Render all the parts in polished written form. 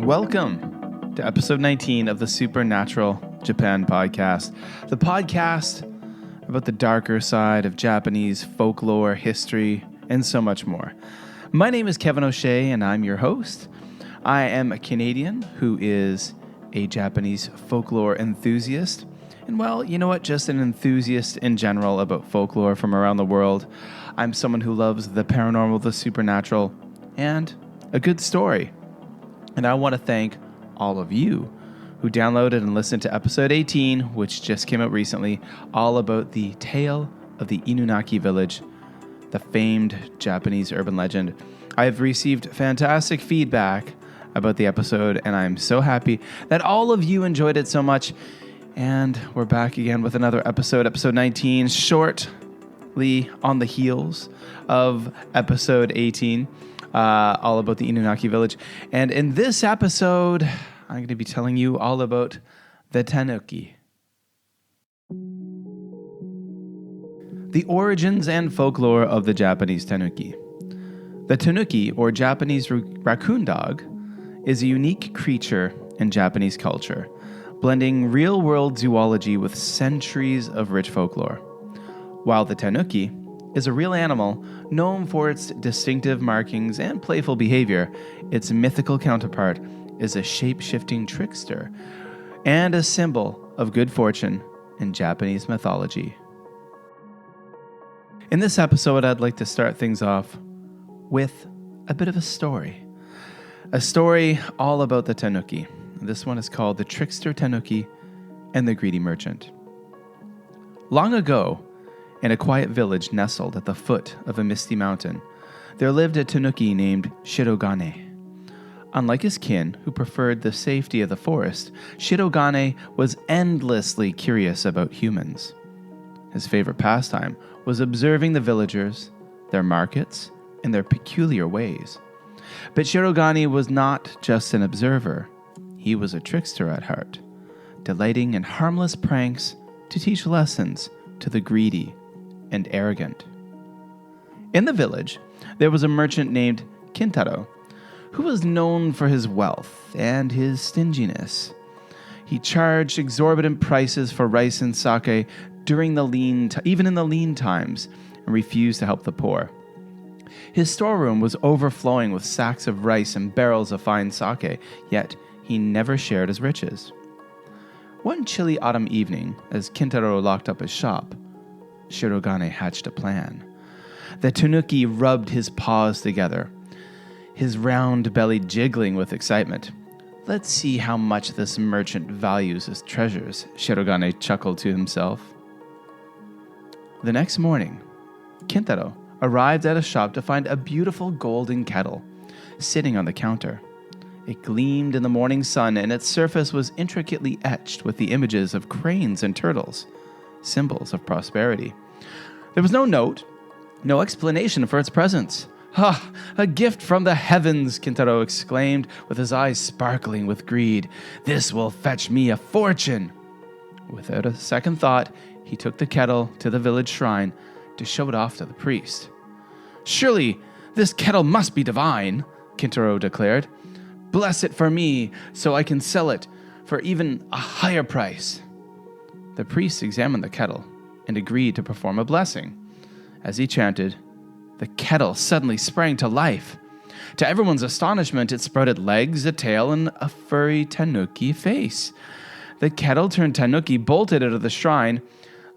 Welcome to episode 19 of the Supernatural Japan podcast, the podcast about the darker side of Japanese folklore, history, and so much more. My name is Kevin O'Shea, and I'm your host. I am a Canadian who is a Japanese folklore enthusiast. And well, you know what? Just an enthusiast in general about folklore from around the world. I'm someone who loves the paranormal, the supernatural, and a good story. And I want to thank all of you who downloaded and listened to episode 18, which just came out recently, all about the tale of the Inunaki village, the famed Japanese urban legend. I have received fantastic feedback about the episode, and I'm so happy that all of you enjoyed it so much. And we're back again with another episode 19, shortly on the heels of episode 18, all about the Inunaki village. And in this episode, I'm going to be telling you all about the Tanuki. The origins and folklore of the Japanese Tanuki. The Tanuki, or Japanese raccoon dog, is a unique creature in Japanese culture, blending real-world zoology with centuries of rich folklore. While the Tanuki is a real animal known for its distinctive markings and playful behavior, its mythical counterpart is a shape-shifting trickster and a symbol of good fortune in Japanese mythology. In this episode, I'd like to start things off with a bit of a story. A story all about the Tanuki. This one is called The Trickster Tanuki and the Greedy Merchant. Long ago, in a quiet village nestled at the foot of a misty mountain, there lived a Tanuki named Shirogane. Unlike his kin, who preferred the safety of the forest, Shirogane was endlessly curious about humans. His favorite pastime was observing the villagers, their markets, and their peculiar ways. But Shirogane was not just an observer. He was a trickster at heart, delighting in harmless pranks to teach lessons to the greedy and arrogant. In the village, there was a merchant named Kintaro, who was known for his wealth and his stinginess. He charged exorbitant prices for rice and sake even in the lean times, and refused to help the poor. His storeroom was overflowing with sacks of rice and barrels of fine sake, yet he never shared his riches. One chilly autumn evening, as Kintaro locked up his shop, Shirogane hatched a plan. The Tanuki rubbed his paws together, his round belly jiggling with excitement. "Let's see how much this merchant values his treasures," Shirogane chuckled to himself. The next morning, Kintaro arrived at a shop to find a beautiful golden kettle sitting on the counter. It gleamed in the morning sun, and its surface was intricately etched with the images of cranes and turtles, symbols of prosperity. There was no note, no explanation for its presence. "Ha! A gift from the heavens!" Kintaro exclaimed, with his eyes sparkling with greed. "This will fetch me a fortune!" Without a second thought, he took the kettle to the village shrine to show it off to the priest. "Surely, this kettle must be divine," Kintaro declared. "Bless it for me, so I can sell it for even a higher price." The priest examined the kettle and agreed to perform a blessing. As he chanted, the kettle suddenly sprang to life. To everyone's astonishment, it sprouted legs, a tail, and a furry Tanuki face. The kettle turned Tanuki bolted out of the shrine,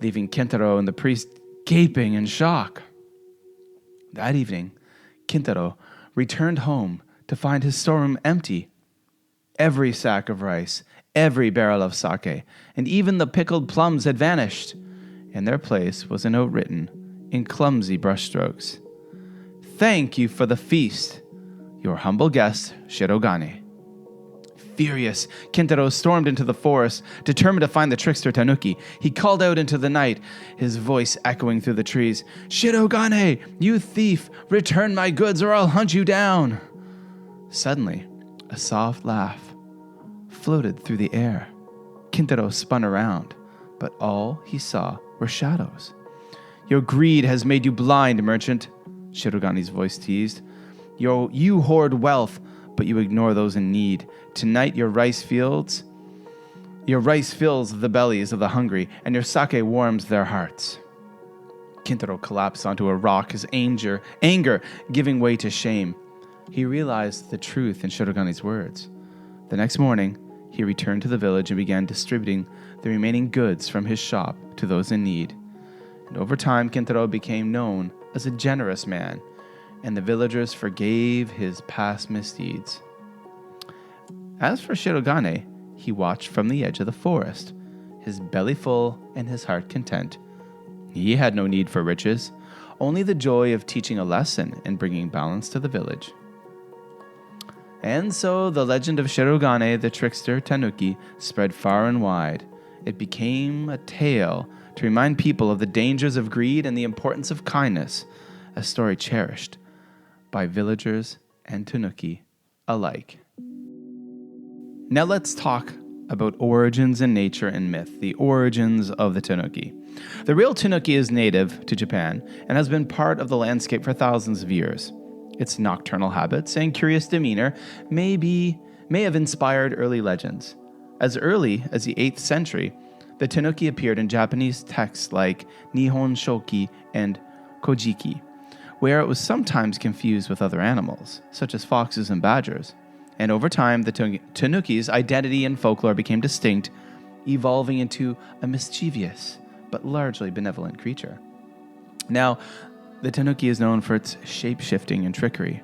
leaving Kintaro and the priest gaping in shock. That evening, Kintaro returned home to find his storeroom empty. Every sack of rice, every barrel of sake, and even the pickled plums had vanished. In their place was a note written in clumsy brushstrokes. "Thank you for the feast. Your humble guest, Shirogane." Furious, Kintaro stormed into the forest, determined to find the trickster Tanuki. He called out into the night, his voice echoing through the trees. "Shirogane, you thief! Return my goods or I'll hunt you down!" Suddenly, a soft laugh floated through the air. Kintaro spun around, but all he saw were shadows. "Your greed has made you blind, merchant," Shirogane's voice teased. You hoard wealth, but you ignore those in need. Tonight your rice fills the bellies of the hungry, and your sake warms their hearts. Kintaro collapsed onto a rock, his anger giving way to shame. He realized the truth in Shirogane's words. The next morning, he returned to the village and began distributing the remaining goods from his shop to those in need. And over time, Kintaro became known as a generous man, and the villagers forgave his past misdeeds. As for Shirogane, he watched from the edge of the forest, his belly full and his heart content. He had no need for riches, only the joy of teaching a lesson and bringing balance to the village. And so the legend of Shirogane, the trickster Tanuki, spread far and wide. It became a tale to remind people of the dangers of greed and the importance of kindness, a story cherished by villagers and Tanuki alike. Now let's talk about origins in nature and myth, the origins of the Tanuki. The real Tanuki is native to Japan and has been part of the landscape for thousands of years. Its nocturnal habits and curious demeanor may have inspired early legends. As early as the 8th century, the Tanuki appeared in Japanese texts like Nihon Shoki and Kojiki, where it was sometimes confused with other animals, such as foxes and badgers. And over time, the Tanuki's identity and folklore became distinct, evolving into a mischievous but largely benevolent creature. Now, the Tanuki is known for its shape-shifting and trickery.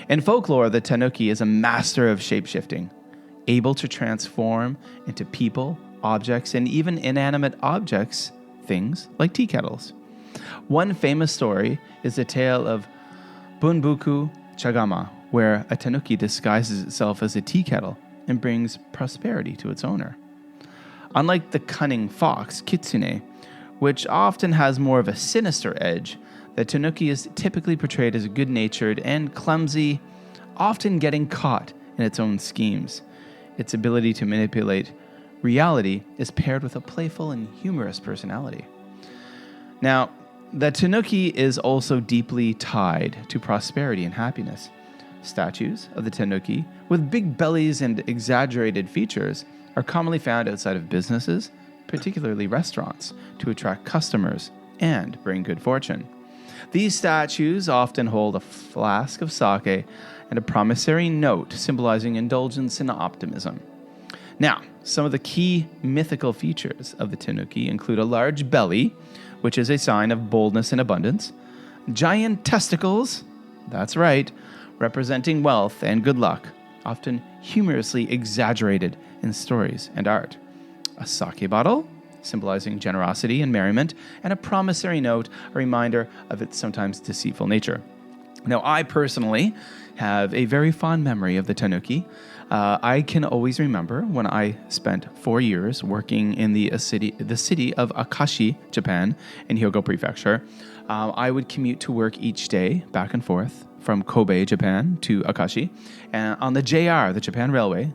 In folklore, the Tanuki is a master of shape-shifting, able to transform into people, objects, and even inanimate objects, things like tea kettles. One famous story is the tale of Bunbuku Chagama, where a Tanuki disguises itself as a tea kettle and brings prosperity to its owner. Unlike the cunning fox, Kitsune, which often has more of a sinister edge, the Tanuki is typically portrayed as good-natured and clumsy, often getting caught in its own schemes. Its ability to manipulate reality is paired with a playful and humorous personality. Now, the Tanuki is also deeply tied to prosperity and happiness. Statues of the Tanuki, with big bellies and exaggerated features, are commonly found outside of businesses, particularly restaurants, to attract customers and bring good fortune. These statues often hold a flask of sake and a promissory note symbolizing indulgence and optimism. Now, some of the key mythical features of the Tanuki include a large belly, which is a sign of boldness and abundance, giant testicles, that's right, representing wealth and good luck, often humorously exaggerated in stories and art, a sake bottle, symbolizing generosity and merriment, and a promissory note, a reminder of its sometimes deceitful nature. Now, I personally have a very fond memory of the Tanuki. I can always remember when I spent 4 years working in the city of Akashi, Japan, in Hyogo Prefecture. I would commute to work each day, back and forth, from Kobe, Japan, to Akashi, and on the JR, the Japan Railway.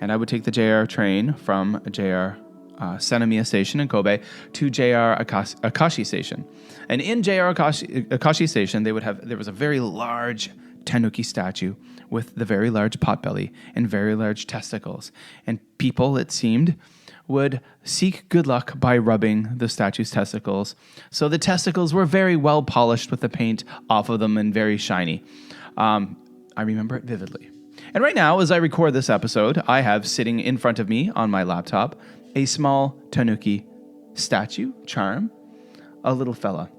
And I would take the JR train from JR Sanemiya Station in Kobe to JR Akashi Station. And in JR Akashi Station, there was a very large Tanuki statue with the very large potbelly and very large testicles. And people, it seemed, would seek good luck by rubbing the statue's testicles. So the testicles were very well polished with the paint off of them and very shiny. I remember it vividly. And right now, as I record this episode, I have sitting in front of me on my laptop a small Tanuki statue, charm, a little fella.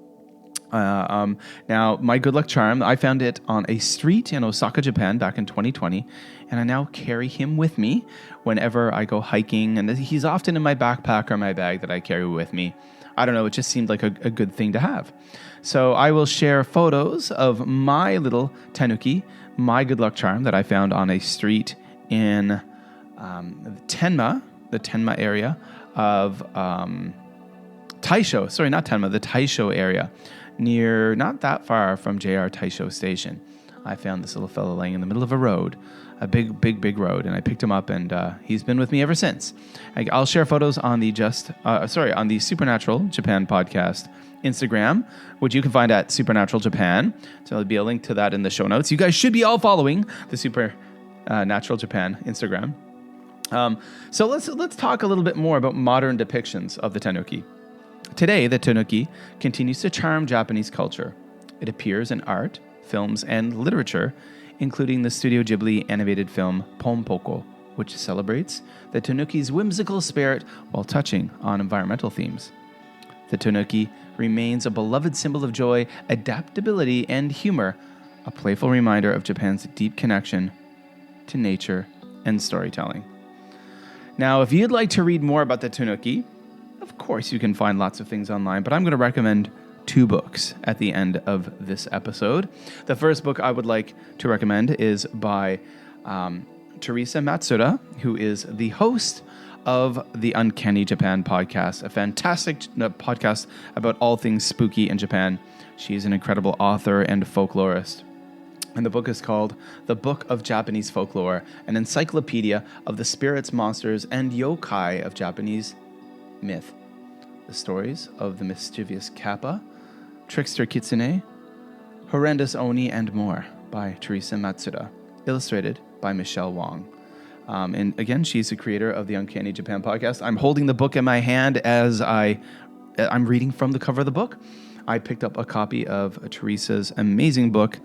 Now, my good luck charm, I found it on a street in Osaka, Japan back in 2020, and I now carry him with me whenever I go hiking, and he's often in my backpack or my bag that I carry with me. I don't know, it just seemed like a good thing to have. So I will share photos of my little Tanuki, my good luck charm that I found on a street in Tenma, the Tenma area of Taisho. Sorry, not Tenma, the Taisho area, near, not that far from JR Taisho Station. I found this little fellow laying in the middle of a road, a big road, and I picked him up, and he's been with me ever since. I'll share photos on the on the Supernatural Japan podcast Instagram, which you can find at Supernatural Japan. So there'll be a link to that in the show notes. You guys should be all following the Natural Japan Instagram. So let's talk a little bit more about modern depictions of the Tanuki. Today, the Tanuki continues to charm Japanese culture. It appears in art, films, and literature, including the Studio Ghibli animated film Pompoko, which celebrates the Tanuki's whimsical spirit while touching on environmental themes. The Tanuki remains a beloved symbol of joy, adaptability, and humor, a playful reminder of Japan's deep connection to nature and storytelling. Now, if you'd like to read more about the Tanuki, of course you can find lots of things online, but I'm going to recommend 2 books at the end of this episode. The first book I would like to recommend is by Teresa Matsuda, who is the host of the Uncanny Japan podcast, a fantastic podcast about all things spooky in Japan. She's an incredible author and folklorist. And the book is called The Book of Japanese Folklore, an encyclopedia of the spirits, monsters, and yokai of Japanese myth. The stories of the mischievous Kappa, trickster Kitsune, horrendous Oni, and more, by Teresa Matsuda, illustrated by Michelle Wong. And again, she's the creator of the Uncanny Japan podcast. I'm holding the book in my hand as I'm reading from the cover of the book. I picked up a copy of Teresa's amazing book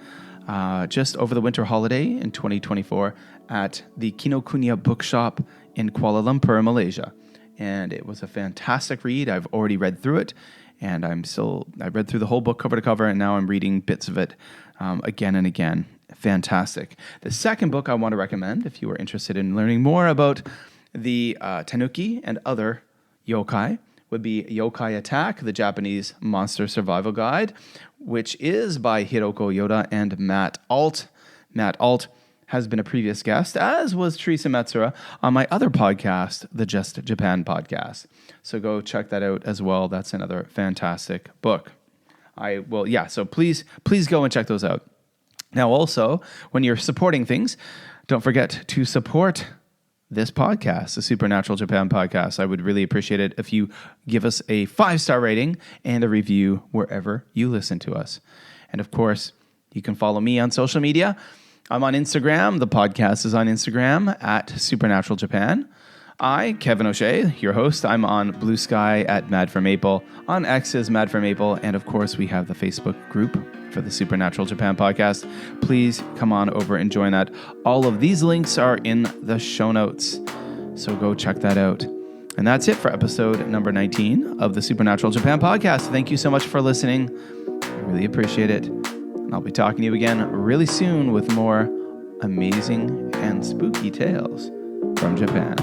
just over the winter holiday in 2024 at the Kinokuniya bookshop in Kuala Lumpur, Malaysia. And it was a fantastic read. I've already read through it, and I read through the whole book cover to cover, and now I'm reading bits of it again and again. Fantastic. The second book I want to recommend, if you are interested in learning more about the Tanuki and other yokai, would be Yokai Attack, the Japanese Monster Survival Guide, which is by Hiroko Yoda and Matt Alt. Matt Alt has been a previous guest, as was Teresa Matsuda, on my other podcast, the Just Japan podcast. So go check that out as well. That's another fantastic book. So please go and check those out. Now, also, when you're supporting things, don't forget to support this podcast, the Supernatural Japan podcast. I would really appreciate it if you give us a 5-star rating and a review wherever you listen to us. And of course, you can follow me on social media. I'm on Instagram. The podcast is on Instagram at Supernatural Japan. I, Kevin O'Shea, your host, I'm on Blue Sky at Mad for Maple, on X is Mad for Maple, and of course we have the Facebook group for the Supernatural Japan podcast. Please come on over and join that. All of these links are in the show notes, so go check that out. And that's it for episode number 19 of the Supernatural Japan podcast. Thank you so much for listening. I really appreciate it. And I'll be talking to you again really soon with more amazing and spooky tales from Japan.